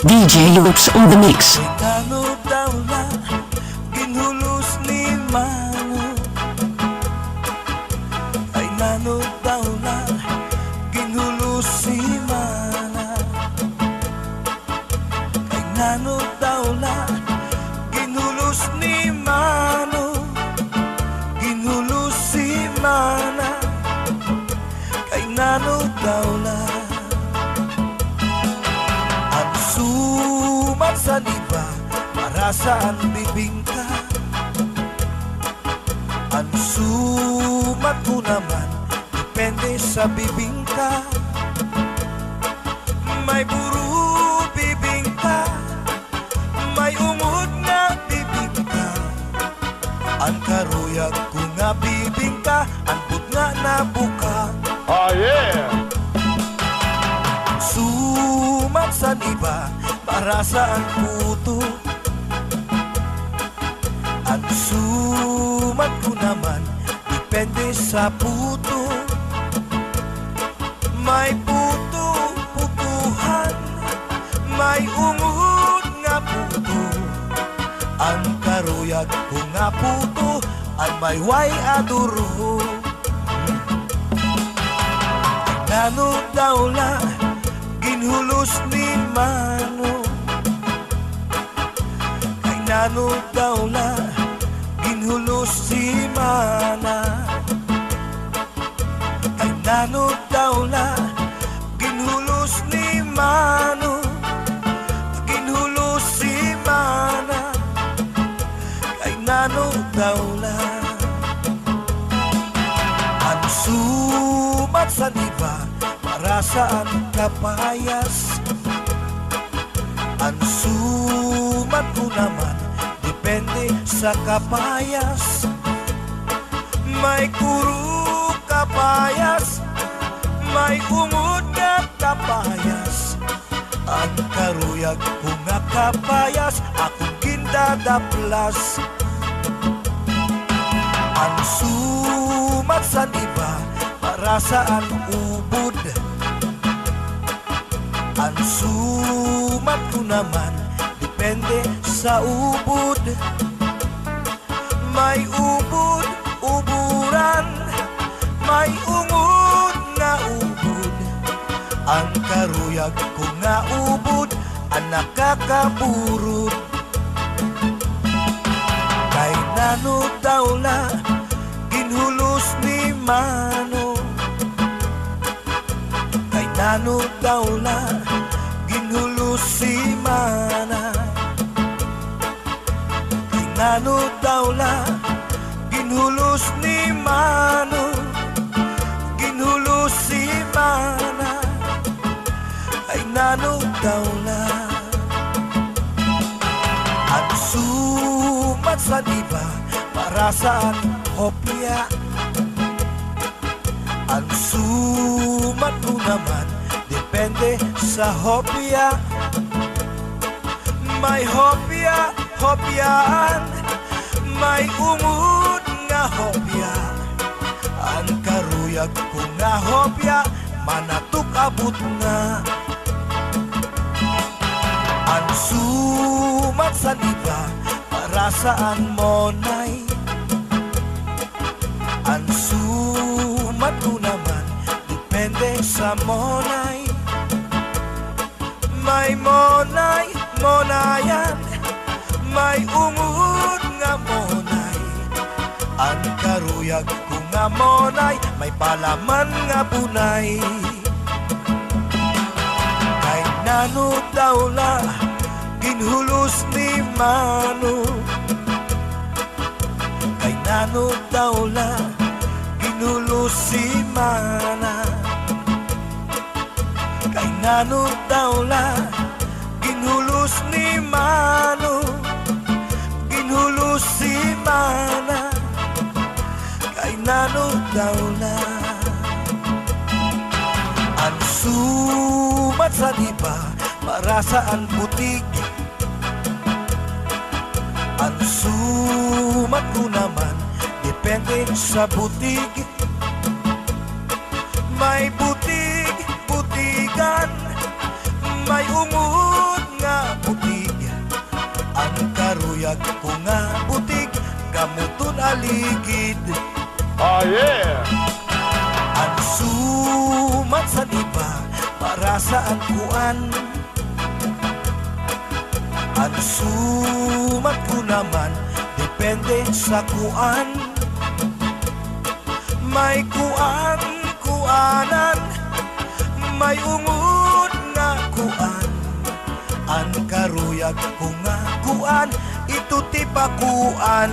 DJ Loops on the mix. Tano daw na ginulos ni Mano. Ay nano daw na ginulos si Mana. Ay nano daw na ginulos ni Mano. Ginulos si Mana. Kay nano daw na ang sumat sa diba para saan bibingka. Ang sumat ko naman depende sa bibingka. May buru bibingka, may umod nga bibingka. Ang karuyag ko nga bibingka, ang put nga nabuka. Oh yeah! Sumat sa iba para saan puto. Ang sumat ko naman depende sa puto. May puto, putuhan, may ungod nga puto. Ang karuyag ko nga puto, ang may way aduro. Nano daw la ginhulos ni Mano. Ay nano daw la ginhulos si Mana. Ay nano daw la ginhulos ni Mano. Ginhulos si Mana. Ay nano daw la ang sumat sa diba para saan kapayas. Ang sumat ko naman depende sa kapayas. May kuro kapayas, may umod na kapayas. Ang karuyag ko nga kapayas, akong gindadaplas. Ang sumat sa iba para saan ubod. Ang sumat ko naman depende sa ubod. May ubod, uburan, may ungod nga ubod. Ang karuyag ko nga ubod, ang nakakaburod. Kay nano daw la ginhulos ni Mano. Kay nano daw la ginhulos si Mana. Kay nano daw la ginhulos ni Mano. Ginhulos si Mana. Kay nano daw la ang sumat sa diba para saan kopya. Ang sumat ko naman depende sa hopya. May hopya, hopyaan, may umod nga hopya. Ang karuyag ko nga hopya, manatok abot na. Ang sumat sa iba para saan monay. Ang sumat ko naman depende sa monay. May monay, monayan, may umod nga monay. Ang karuyag ko nga monay, may palaman nga bunay. Kay nano daw la ginhulos ni Mano. Kay nano daw la ginhulos si Mana. Kay nano daw la ginhulos ni Mano. Ginhulos si Mana. Kay nano daw la ang sumat sa diba para saan butig. Ang sumat ko naman depende sa butig. May butig, butigan, may umod nga karuyag ko nga butig gamuton aligid. Oh yeah! Ang sumat sa iba para sa angkuan. Ang sumat ko naman depende sa kuan. May kuan-kuanan, may ungod nga kuan. Ang karuyag ko nga kuan, ito tipakuan.